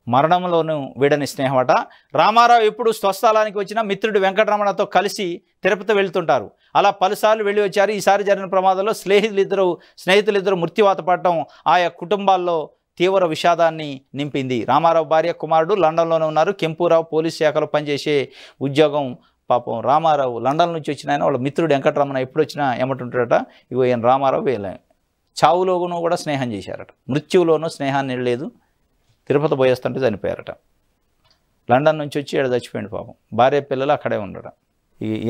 మరణంలోనూ వీడని స్నేహం అట. రామారావు ఎప్పుడు స్వస్థలానికి వచ్చినా మిత్రుడు వెంకటరమణతో కలిసి తిరుపతి వెళ్తుంటారు. అలా పలుసార్లు వెళ్ళి వచ్చారు. ఈసారి జరిగిన ప్రమాదంలో స్నేహితులిద్దరు మృత్యువాత పడటం ఆయా కుటుంబాల్లో తీవ్ర విషాదాన్ని నింపింది. రామారావు భార్య, కుమారుడు లండన్లోనే ఉన్నారు. కెంపూరావు పోలీస్ శాఖలో పనిచేసే ఉద్యోగం. పాపం రామారావు లండన్ నుంచి వచ్చిన ఆయన వాళ్ళ మిత్రుడు వెంకటరమణ ఎప్పుడు వచ్చినా ఏమంటుంటాడట, ఇగో ఈయన రామారావు వీళ్ళ చావులోనూ కూడా స్నేహం చేశారట, మృత్యువులోనూ స్నేహాన్ని లేదు. తిరుపతి పోయేస్తుంటే చనిపోయారట. లండన్ నుంచి వచ్చి ఇక్కడ చచ్చిపోయింది. పాపం భార్య పిల్లలు అక్కడే ఉండడం.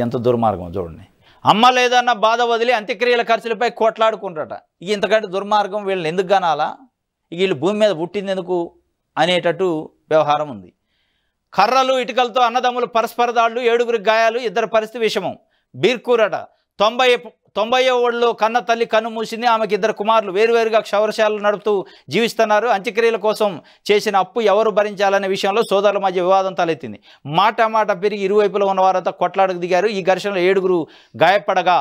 ఎంత దుర్మార్గం చూడండి. అమ్మ లేదన్న బాధ వదిలి అంత్యక్రియల ఖర్చులపై కోట్లాడుకుంటారట. ఇక ఇంతకంటే దుర్మార్గం వీళ్ళని ఎందుకు కనాలా, ఇక వీళ్ళు భూమి మీద పుట్టింది ఎందుకు అనేటట్టు వ్యవహారం ఉంది. కర్రలు ఇటుకలతో అన్నదమ్ములు పరస్పర దాడులు, 7 గాయాలు, 2 పరిస్థితి విషమం. బీర్కూరట 90 ఓళ్ళలో కన్న తల్లి కన్ను మూసింది. ఆమెకి 2 కుమారులు వేరువేరుగా క్షౌరశాలలు నడుపుతూ జీవిస్తున్నారు. అంత్యక్రియల కోసం చేసిన అప్పు ఎవరు భరించాలనే విషయంలో సోదరుల మధ్య వివాదం తలెత్తింది. మాట పెరిగి ఇరువైపులో ఉన్న వారంతా కొట్లాడకు దిగారు. ఈ ఘర్షణలో 7 గాయపడగా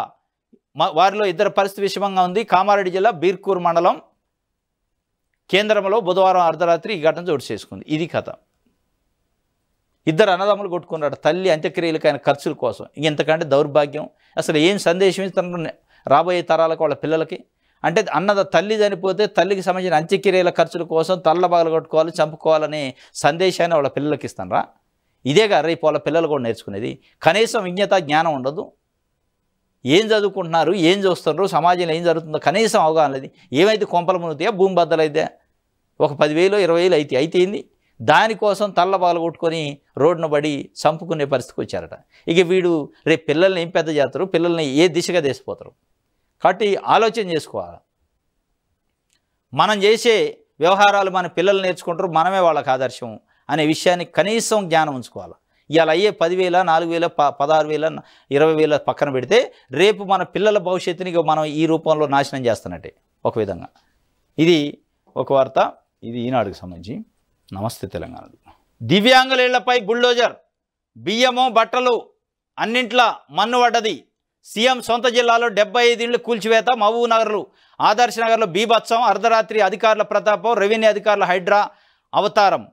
వారిలో 2 పరిస్థితి విషమంగా ఉంది. కామారెడ్డి జిల్లా బీర్కూర్ మండలం కేంద్రంలో బుధవారం అర్ధరాత్రి ఈ ఘటన చోటు చేసుకుంది. ఇది కథ. 2 అన్నదమ్ములు కొట్టుకున్నాడు తల్లి అంత్యక్రియలకైన ఖర్చుల కోసం. ఇంతకంటే దౌర్భాగ్యం. అసలు ఏం సందేశం ఇస్తున్నారు రాబోయే తరాలకు వాళ్ళ పిల్లలకి? అంటే తల్లి చనిపోతే తల్లికి సంబంధించిన అంత్యక్రియల ఖర్చుల కోసం తల్ల పగలు కొట్టుకోవాలి, చంపుకోవాలనే సందేశాన్ని వాళ్ళ పిల్లలకి ఇస్తానరా? ఇదేగా రేపు వాళ్ళ పిల్లలు కూడా నేర్చుకునేది. కనీసం విజ్ఞత జ్ఞానం ఉండదు. ఏం చదువుకుంటున్నారు, ఏం చూస్తున్నారు, సమాజంలో ఏం జరుగుతుందో కనీసం అవగాహన లేదు. ఏమైతే కొంపల మునుగుతాయా, భూమి బద్దలైతే ఒక 10,000 20,000 అయితే ఏంది? దానికోసం తల్ల పగలు కొట్టుకొని రోడ్డును పడి చంపుకునే పరిస్థితికి వచ్చారట. ఇక వీడు రేపు పిల్లల్ని ఏం పెద్ద చేస్తారు, పిల్లల్ని ఏ దిశగా తీసిపోతారు? కాబట్టి ఆలోచన చేసుకోవాలి. మనం చేసే వ్యవహారాలు మన పిల్లలు నేర్చుకుంటారు, మనమే వాళ్ళకి ఆదర్శం అనే విషయాన్ని కనీసం జ్ఞానం ఉంచుకోవాలి. ఇవాళ అయ్యే 10,000 4,000 16,000 20,000 పక్కన పెడితే రేపు మన పిల్లల భవిష్యత్తుని మనం ఈ రూపంలో నాశనం చేస్తున్నట్టే ఒక విధంగా. ఇది ఒక వార్త. ఇది ఈనాడుకు సంబంధించి. నమస్తే తెలంగాణ. దివ్యాంగుల బుల్డోజర్, బియ్యము బట్టలు అన్నింట్లా మన్ను పడ్డది. సీఎం సొంత జిల్లాలో 75 ఇళ్లు కూల్చివేత. మహబూబ్ నగర్లు ఆదర్శ నగర్లో బీభత్సం. అర్ధరాత్రి అధికారుల ప్రతాపం, రెవెన్యూ అధికారుల హైడ్రా అవతారం.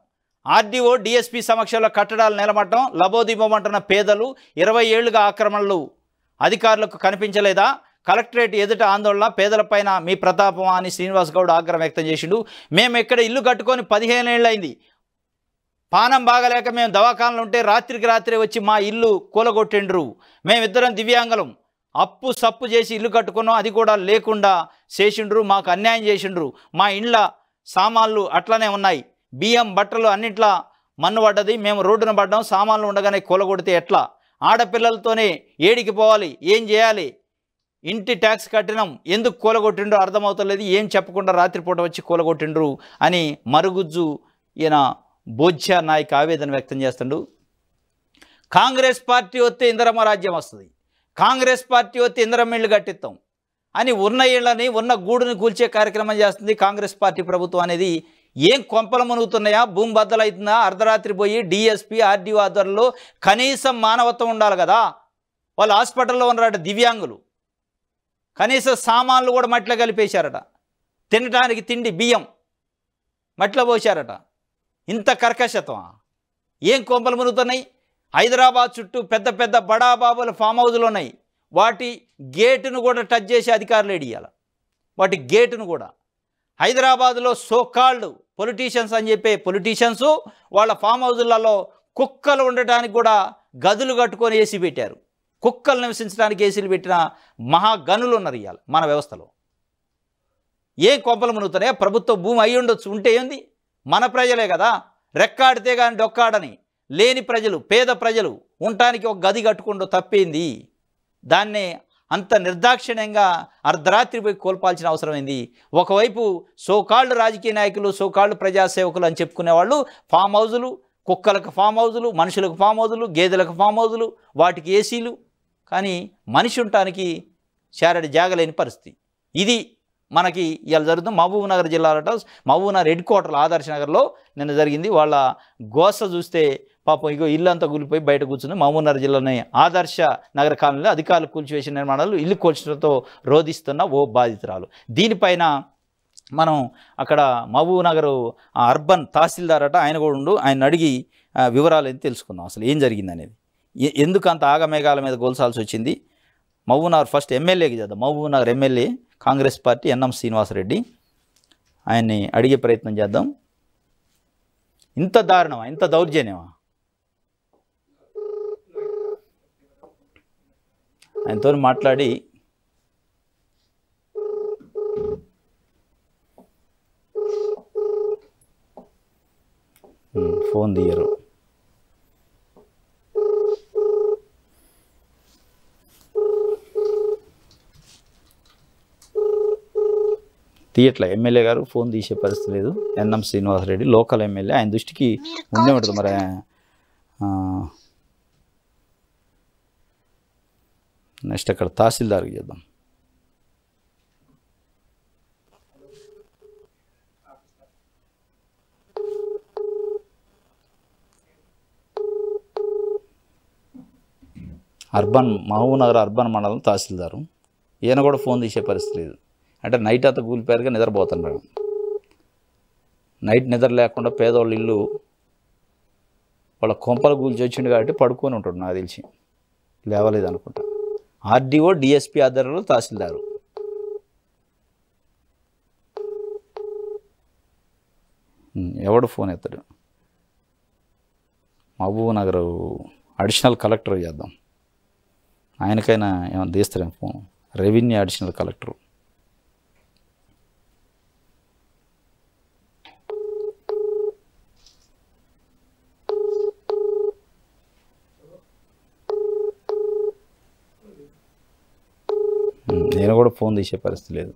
ఆర్డీఓ డిఎస్పీ సమక్షంలో కట్టడాలు నిలమట్టం. లబోదిబోమంటున్న పేదలు. 20 ఏళ్లుగా ఆక్రమణలు అధికారులకు కనిపించలేదా? కలెక్టరేట్ ఎదుట ఆందోళన. పేదలపైన మీ ప్రతాపమా అని శ్రీనివాస్ గౌడ్ ఆగ్రహం వ్యక్తం చేసిండు. మేము ఇక్కడ ఇల్లు కట్టుకొని 15 ఏళ్ళైంది. పానం బాగలేక మేము దవాఖానలు ఉంటే రాత్రికి రాత్రి వచ్చి మా ఇల్లు కూలగొట్టిండ్రు. మేమిద్దరం దివ్యాంగులం. అప్పు సప్పు చేసి ఇల్లు కట్టుకున్నాం, అది కూడా లేకుండా చేసిండ్రు. మాకు అన్యాయం చేసిండ్రు. మా ఇండ్ల సామాన్లు అట్లనే ఉన్నాయి. బియ్యం బట్టలు అన్నింట్లా మన్ను పడ్డది. మేము రోడ్డున పడ్డాం. సామాన్లు ఉండగానే కూలగొడితే ఎట్లా? ఆడపిల్లలతోనే ఏడికి పోవాలి, ఏం చేయాలి? ఇంటి ట్యాక్స్ కట్టినాం, ఎందుకు కూలగొట్టిండ్రు అర్థమవుతలేదు. ఏం చెప్పకుండా రాత్రిపూట వచ్చి కూలగొట్టిండ్రు అని మరుగుజ్జు ఈయన బోధ్య నాయక్ ఆవేదన వ్యక్తం చేస్తుండు. కాంగ్రెస్ పార్టీ వస్తే ఇందిరమ్మ రాజ్యం వస్తుంది, కాంగ్రెస్ పార్టీ వస్తే ఇందిరమ్మ ఇళ్ళు కట్టిస్తాం అని ఉన్న ఇళ్ళని ఉన్న గూడుని కూల్చే కార్యక్రమం చేస్తుంది కాంగ్రెస్ పార్టీ ప్రభుత్వం అనేది. ఏం కొంపలు మునుగుతున్నాయా? భూమి బద్దలవుతుందా? అర్ధరాత్రి పోయి డిఎస్పీ ఆర్డీఓ ఆధ్వర్యంలో కనీసం మానవత్వం ఉండాలి కదా. వాళ్ళు హాస్పిటల్లో ఉన్నారట దివ్యాంగులు. కనీసం సామాన్లు కూడా మట్టిలో కలిపేశారట. తినడానికి తిండి బియ్యం మట్టిలో పోశారట. ఇంత కర్కశత్వమా? ఏం కొంపలు మునుగుతున్నాయి? హైదరాబాద్ చుట్టూ పెద్ద పెద్ద బడాబాబుల ఫామ్ హౌజులు ఉన్నాయి. వాటి గేటును కూడా టచ్ చేసి అధికారులు ఏడియాలి. వాటి గేటును కూడా. హైదరాబాద్లో సోకాల్డ్ పొలిటీషియన్స్ అని చెప్పే పొలిటీషియన్స్ వాళ్ళ ఫామ్ హౌజులలో కుక్కలు ఉండటానికి కూడా గదులు కట్టుకొని ఏసీ పెట్టారు. కుక్కలు నివసించడానికి ఏసీలు పెట్టిన మహాగనులు ఉన్నారు ఇవాళ మన వ్యవస్థలో. ఏం కొంపలు మునుగుతున్నాయా? ప్రభుత్వ భూమి అయి ఉండొచ్చు, ఉంటే ఏంది? మన ప్రజలే కదా. రెక్కాడితే కానీ డొక్కాడని లేని ప్రజలు, పేద ప్రజలు ఉండటానికి ఒక గది కట్టుకుంటూ తప్పేంది? దాన్నే అంత నిర్దాక్షిణ్యంగా అర్ధరాత్రి పోయి కోల్పాల్సిన అవసరం ఏంది? ఒకవైపు సోకాళ్ళు రాజకీయ నాయకులు, సోకాళ్ళు ప్రజాసేవకులు అని చెప్పుకునే వాళ్ళు ఫామ్ హౌజులు, కుక్కలకు ఫామ్ హౌజులు, మనుషులకు ఫామ్ హౌజులు, గేదెలకు ఫామ్ హౌజులు, వాటికి ఏసీలు. కానీ మనిషి ఉండటానికి చారడి జాగలేని పరిస్థితి. ఇది మనకి ఇవాళ జరుగుతుంది. మహబూబ్ నగర్ జిల్లాలో మహబూబ్ నగర్ హెడ్ క్వార్టర్లో ఆదర్శ నగర్లో నిన్న జరిగింది. వాళ్ళ గోస చూస్తే పాపం ఇగో ఇల్లంతా కూలిపోయి బయట కూర్చుని మహబూబ్ నగర్ జిల్లాలోని ఆదర్శ నగర కాలనీలో అధికారులు కూల్చివేసిన నిర్మాణాలు ఇల్లు కూల్చడంతో రోధిస్తున్న ఓ బాధితురాలు. దీనిపైన మనం అక్కడ మహబూబ్ నగర్ అర్బన్ తహసీల్దార్ అట, ఆయన కూడా ఉండు, ఆయన అడిగి వివరాలు ఏంటి తెలుసుకుందాం. అసలు ఏం జరిగింది అనేది, ఎందుకు అంత ఆగమేఘాల మీద గోల్చాల్సి వచ్చింది. మహబూబ్ నగర్ ఫస్ట్ ఎమ్మెల్యేకి చేద్దాం. Mahabubnagar MLA Congress party NM Srinivasa Reddy, ఆయన్ని అడిగే ప్రయత్నం చేద్దాం. ఇంత దారుణమా, ఇంత దౌర్జన్యమా? ఆయనతో మాట్లాడి ఫోన్ తీయరు. తీయట్లే ఎమ్మెల్యే గారు ఫోన్ తీసే పరిస్థితి లేదు. ఎన్ఎం శ్రీనివాసరెడ్డి లోకల్ ఎమ్మెల్యే, ఆయన దృష్టికి ఉండే ఉంటుంది. మరి నెక్స్ట్ అక్కడ తహసీల్దార్కి చేద్దాం. మహబూబ్నగర్ అర్బన్ మండలం తహసీల్దారు, ఈయన కూడా ఫోన్ తీసే పరిస్థితి లేదు. అంటే నైట్ అంతా కూలిపోయారుగా నిద్రపోతున్నారు. నైట్ నిద్ర లేకుండా పేదవాళ్ళ ఇల్లు వాళ్ళ కొంపలు కూల్చి వచ్చిండు కాబట్టి పడుకొని ఉంటాడు. నాకు తెలిసి లేవలేదు అనుకుంటా. ఆర్డీఓ డిఎస్పీ ఆధ్వర్యంలో తహసీల్దారు. ఎవడు ఫోన్ ఎత్తాడు? మహబూబ్నగర్ అడిషనల్ కలెక్టర్ చేద్దాం, ఆయనకైనా ఏమైనా తీస్తారేమో ఫోన్. Revenue additional collector. నేను కూడా ఫోన్ తీసే పరిస్థితి లేదు.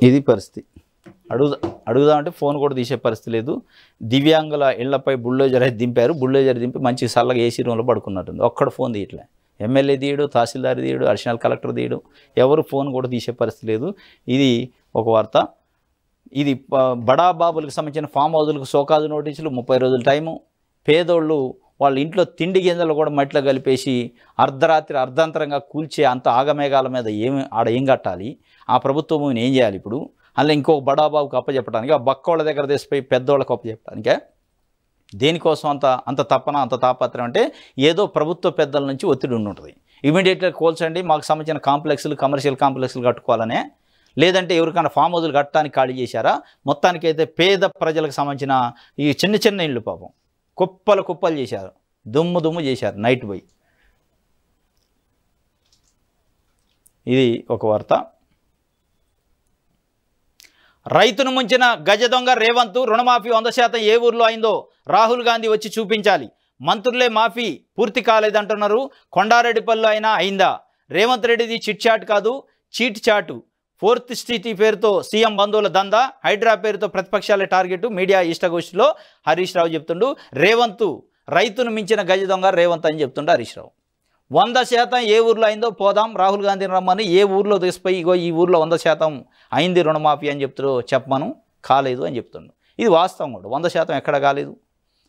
ఇది పరిస్థితి. అడుగుదామంటే ఫోన్ కూడా తీసే పరిస్థితి లేదు. దివ్యాంగుల ఇళ్లపై బుల్డోజర్ అయితే దింపారు. బుల్డోజర్ దింపి మంచి చల్లగా ఏసీ రూమ్లో పడుకున్నట్టుంది. ఒక్కడ ఫోన్ తీయట్లే. ఎమ్మెల్యే తీయడు, తహసీల్దార్ తీయడు, అడిషనల్ కలెక్టర్ తీయడు, ఎవరు ఫోన్ కూడా తీసే పరిస్థితి లేదు. ఇది ఒక వార్త. ఇది బడాబాబులకు సంబంధించిన ఫామ్ హౌజులకు సోకాజు నోటీసులు, 30 రోజుల టైము. పేదోళ్ళు వాళ్ళ ఇంట్లో తిండి గింజలు కూడా మట్టిలో కలిపేసి అర్ధరాత్రి అర్ధాంతరంగా కూల్చే అంత ఆగమేఘాల మీద ఏం కట్టాలి? ఆ ప్రభుత్వం ఏం చేయాలి ఇప్పుడు? అలా ఇంకో బడాబాబుకి అప్పచెప్పడానికి, ఆ బక్కోళ్ళ దగ్గర తీసిపోయి పెద్దోళ్ళకి అప్పచెప్పడానికే దేనికోసం అంత తపన, అంత తాపత్రం? అంటే ఏదో ప్రభుత్వ పెద్దల నుంచి ఒత్తిడి ఉంటుంది. ఇమీడియట్గా కోల్చండి, మాకు సంబంధించిన కాంప్లెక్స్లు, కమర్షియల్ కాంప్లెక్స్లు కట్టుకోవాలనే, లేదంటే ఎవరికైనా ఫామ్ హౌజులు కట్టడానికి ఖాళీ చేశారా? మొత్తానికైతే పేద ప్రజలకు సంబంధించిన ఈ చిన్న చిన్న ఇళ్ళు పాపం కుప్పలు చేశారు, దుమ్ము చేశారు నైట్ పోయి. ఇది ఒక వార్త. రైతును ముంచిన గజ దొంగ రేవంత్, రుణమాఫీ 100% ఏ ఊర్లో అయిందో రాహుల్ గాంధీ వచ్చి చూపించాలి. మంత్రులే మాఫీ పూర్తి కాలేదంటున్నారు. కొండారెడ్డిపల్లిలో అయినా అయిందా? రేవంత్ రెడ్డిది చిట్ చాట్ కాదు, చీట్ చాటు. 4th స్ట్రీట్ పేరుతో సీఎం బంధువుల దందా, హైడ్రా పేరుతో ప్రతిపక్షాల టార్గెట్. మీడియా ఇష్టగోష్ఠిలో హరీష్ రావు చెప్తుండు, రేవంత్ రైతును మించిన గజ దొంగ రేవంత్ అని చెప్తుండు హరీష్ రావు. 100% ఏ ఊర్లో అయిందో పోదాం, రాహుల్ గాంధీని రమ్మని ఏ ఊర్లో తీసిపోయి ఇగో ఈ ఊర్లో 100% అయింది రుణమాఫీ అని చెప్తారు, చెప్పమను, కాలేదు అని చెప్తుండు. ఇది వాస్తవం కూడా. 100% ఎక్కడ కాలేదు.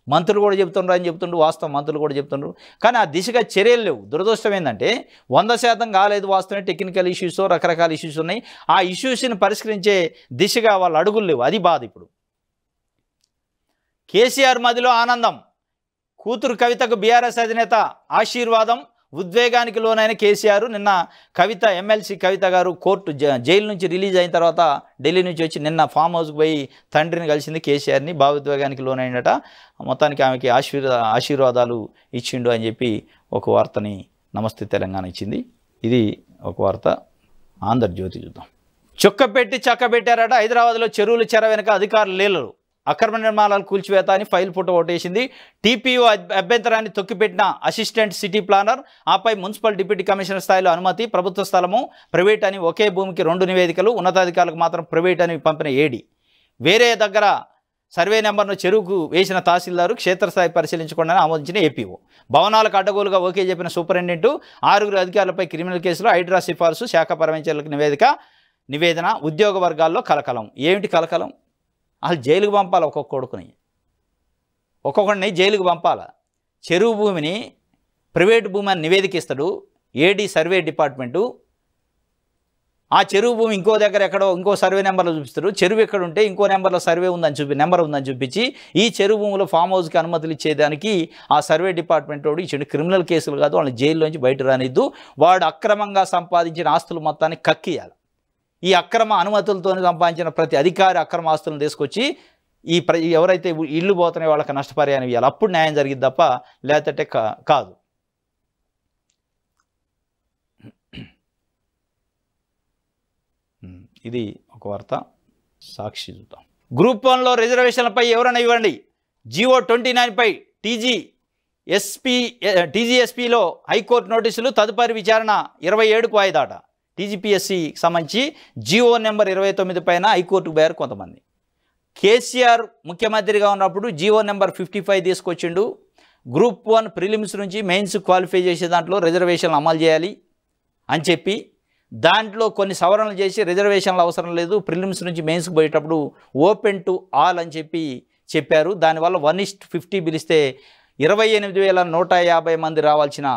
మంత్రులు కూడా చెప్తుండ్రు అని చెప్తుండ్రు, వాస్తవం మంత్రులు కూడా చెప్తుండ్రు. కానీ ఆ దిశగా చర్యలు లేవు. దురదృష్టం ఏంటంటే 100% కాలేదు వాస్తవమే. టెక్నికల్ ఇష్యూస్, రకరకాల ఇష్యూస్ ఉన్నాయి. ఆ ఇష్యూస్ని పరిష్కరించే దిశగా వాళ్ళ అడుగులు లేవు. అది బాధ. ఇప్పుడు కేసీఆర్ మదిలో ఆనందం. కూతురు కవితకు బీఆర్ఎస్ అధినేత ఆశీర్వాదం. ఉద్వేగానికి లోనైన కేసీఆర్ నిన్న కవిత, ఎమ్మెల్సీ కవిత గారు జైలు నుంచి రిలీజ్ అయిన తర్వాత ఢిల్లీ నుంచి వచ్చి నిన్న ఫామ్ హౌస్కి పోయి తండ్రిని కలిసింది కేసీఆర్ని. భావోద్వేగానికి లోనైనట. మొత్తానికి ఆమెకి ఆశీర్వాదాలు ఇచ్చిండు అని చెప్పి ఒక వార్తని నమస్తే తెలంగాణ ఇచ్చింది. ఇది ఒక వార్త. ఆంధ్రజ్యోతి చూద్దాం. చుక్కపెట్టి చక్కబెట్టారట. హైదరాబాద్లో చెరువులు చెర వెనుక అధికారులు లేలరు. అక్రమ నిర్మాణాలు కూల్చివేత అని ఫైల్ ఫోటో ఓటేసింది. టీపీఓ అభ్యంతరాన్ని తొక్కిపెట్టిన అసిస్టెంట్ సిటీ ప్లానర్. ఆపై మున్సిపల్ డిప్యూటీ కమిషనర్ స్థాయిలో అనుమతి. ప్రభుత్వ స్థలము ప్రైవేట్ అని ఒకే భూమికి 2 నివేదికలు. ఉన్నతాధికారులకు మాత్రం ప్రైవేట్ అని పంపిన ఏడీ. వేరే దగ్గర సర్వే నెంబర్ను చెరువుకు వేసిన తహసీల్దారు. క్షేత్రస్థాయి పరిశీలించకుండా ఆమోదించిన ఏపీఓ. భవనాలకు అడ్డగోలుగా ఓకే చెప్పిన సూపరింటెండెంట్. 6 అధికారులపై క్రిమినల్ కేసులు. హైడ్రా సిఫార్సు. శాఖ పరమేశ్వర్లకు నివేదన. ఉద్యోగ వర్గాల్లో కలకలం. ఏమిటి కలకలం? వాళ్ళు జైలుకు పంపాలి. ఒక్కొక్కడిని జైలుకు పంపాలి. చెరువు భూమిని ప్రైవేట్ భూమి అని నివేదిక ఇస్తాడు ఏడీ సర్వే డిపార్ట్మెంటు. ఆ చెరువు భూమి ఇంకో దగ్గర ఎక్కడో ఇంకో సర్వే నెంబర్లో చూపిస్తారు. చెరువు ఎక్కడ ఉంటే ఇంకో నెంబర్ ఉందని చూపించి ఈ చెరువు భూమిలో ఫామ్ హౌస్కి అనుమతులు ఇచ్చేదానికి ఆ సర్వే డిపార్ట్మెంట్ వాడు ఇచ్చాడు. క్రిమినల్ కేసులు కాదు, వాళ్ళని జైల్లోంచి బయట రానిద్దు. వాడు అక్రమంగా సంపాదించిన ఆస్తులు మొత్తాన్ని కక్కియాలి. ఈ అక్రమ అనుమతులతో సంపాదించిన ప్రతి అధికారి అక్రమ ఆస్తులను తీసుకొచ్చి ఎవరైతే ఇల్లు పోతున్నాయో వాళ్ళకి నష్టపరిహారం ఇవ్వాలి. అప్పుడు న్యాయం జరిగింది తప్ప లేదంటే కాదు. ఇది ఒక వార్త. సాక్షి చూద్దాం. గ్రూప్ 1లో రిజర్వేషన్లపై ఎవరైనా ఇవ్వండి. జీవో 29పై టీజీఎస్పీలో హైకోర్టు నోటీసులు, తదుపరి విచారణ 27కు వాయిదాట. టీజీపీఎస్సీకి సంబంధించి జీవో నెంబర్ 29 పైన హైకోర్టుకు పోయారు కొంతమంది. కేసీఆర్ ముఖ్యమంత్రిగా ఉన్నప్పుడు జీవో నెంబర్ 55 తీసుకొచ్చిండు. గ్రూప్ 1 ప్రిలిమ్స్ నుంచి మెయిన్స్ క్వాలిఫై చేసే దాంట్లో రిజర్వేషన్లు అమలు చేయాలి అని చెప్పి దాంట్లో కొన్ని సవరణలు చేసి రిజర్వేషన్లు అవసరం లేదు, ప్రిలిమ్స్ నుంచి మెయిన్స్కి పోయేటప్పుడు ఓపెన్ టు ఆల్ అని చెప్పారు. దానివల్ల 1:50 పిలిస్తే 28,150 మంది రావాల్సిన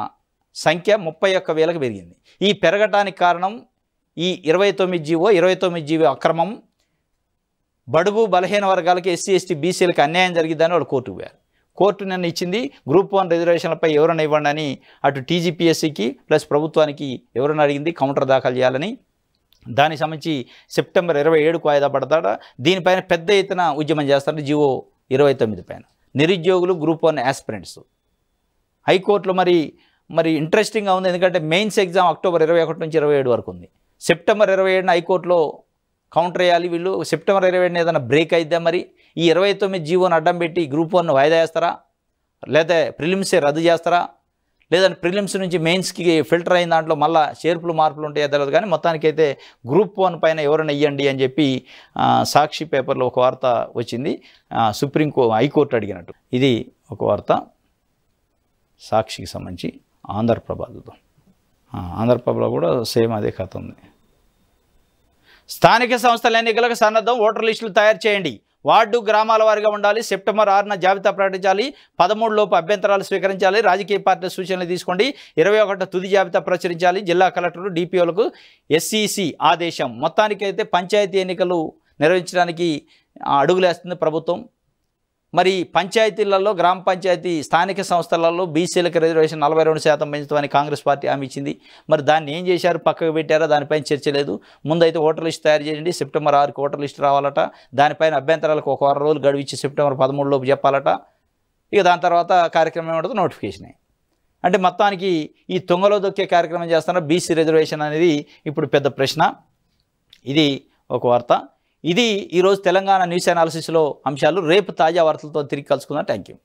సంఖ్య 31,000కు పెరిగింది. ఈ పెరగటానికి కారణం ఈ 29 జీవో అక్రమం. బడుగు బలహీన వర్గాలకి, ఎస్సీ ఎస్టీ బీసీలకు అన్యాయం జరిగిద్దని వాళ్ళు కోర్టుకు పోయారు. కోర్టు నిన్న ఇచ్చింది గ్రూప్ 1 రిజర్వేషన్లపై ఎవరైనా ఇవ్వండి అని. అటు టీజీపీఎస్సీకి ప్లస్ ప్రభుత్వానికి ఎవరైనా అడిగింది కౌంటర్ దాఖలు చేయాలని. దానికి సంబంధించి సెప్టెంబర్ 27కు వాయిదా పడతాడ. దీనిపైన పెద్ద ఎత్తున ఉద్యమం చేస్తారు. జీవో 29 పైన నిరుద్యోగులు గ్రూప్ 1 యాస్పిరెంట్స్ హైకోర్టులో మరి ఇంట్రెస్టింగ్గా ఉంది. ఎందుకంటే మెయిన్స్ ఎగ్జామ్ అక్టోబర్ 21 నుంచి 27 వరకు ఉంది. సెప్టెంబర్ 27న హైకోర్టులో కౌంటర్ వేయాలి వీళ్ళు. సెప్టెంబర్ 27న ఏదైనా బ్రేక్ అయిద్దా? మరి ఈ 29 జీవోని అడ్డం పెట్టి గ్రూప్ 1 వాయిదా చేస్తారా, లేదా ప్రిలిమ్సే రద్దు చేస్తారా, లేదంటే ప్రిలిమ్స్ నుంచి మెయిన్స్కి ఫిల్టర్ అయిన దాంట్లో మళ్ళీ చేర్పులు మార్పులు ఉంటాయో తెలియదు. కానీ మొత్తానికైతే గ్రూప్ 1 పైన ఎవరైనా ఇవ్వండి అని చెప్పి సాక్షి పేపర్లో ఒక వార్త వచ్చింది. హైకోర్టు అడిగినట్టు. ఇది ఒక వార్త సాక్షికి సంబంధించి. ఆంధ్రప్రభలో కూడా సేమ్ అదే కథ ఉంది. స్థానిక సంస్థల ఎన్నికలకు సన్నద్ధం, ఓటర్ లిస్టులు తయారు చేయండి. వార్డు గ్రామాల వారిగా ఉండాలి. సెప్టెంబర్ 6న జాబితా ప్రకటించాలి. 13 లోపు అభ్యంతరాలు స్వీకరించాలి. రాజకీయ పార్టీల సూచనలు తీసుకోండి. 21 తుది జాబితా ప్రచురించాలి. జిల్లా కలెక్టర్లు డిపిఓలకు ఎస్ఈసి ఆదేశం. మొత్తానికైతే పంచాయతీ ఎన్నికలు నిర్వహించడానికి అడుగులేస్తుంది ప్రభుత్వం. మరి పంచాయతీలలో, గ్రామ పంచాయతీ స్థానిక సంస్థలలో బీసీలకు రిజర్వేషన్ 42% పెంచుతామని కాంగ్రెస్ పార్టీ హామీ ఇచ్చింది. మరి దాన్ని ఏం చేశారు, పక్కకు పెట్టారా, దానిపైన చర్చ లేదు. ముందైతే ఓటర్ లిస్ట్ తయారు చేయండి. సెప్టెంబర్ 6కి ఓటర్ లిస్ట్ రావాలట. దానిపైన అభ్యంతరాలకు ఒక వారం రోజులు గడువు ఇచ్చి సెప్టెంబర్ 13 లోపు చెప్పాలట. ఇక దాని తర్వాత కార్యక్రమం ఏమంటుంది, నోటిఫికేషన్. అంటే మొత్తానికి ఈ తొంగలో దొక్కే కార్యక్రమం చేస్తున్నారు. బీసీ రిజర్వేషన్ అనేది ఇప్పుడు పెద్ద ప్రశ్న. ఇది ఒక వార్త. ఇది ఈరోజు తెలంగాణ న్యూస్ అనాలిసిస్లో అంశాలు. రేపు తాజా వార్తలతో తిరిగి కలుసుకుందాం. Thank you.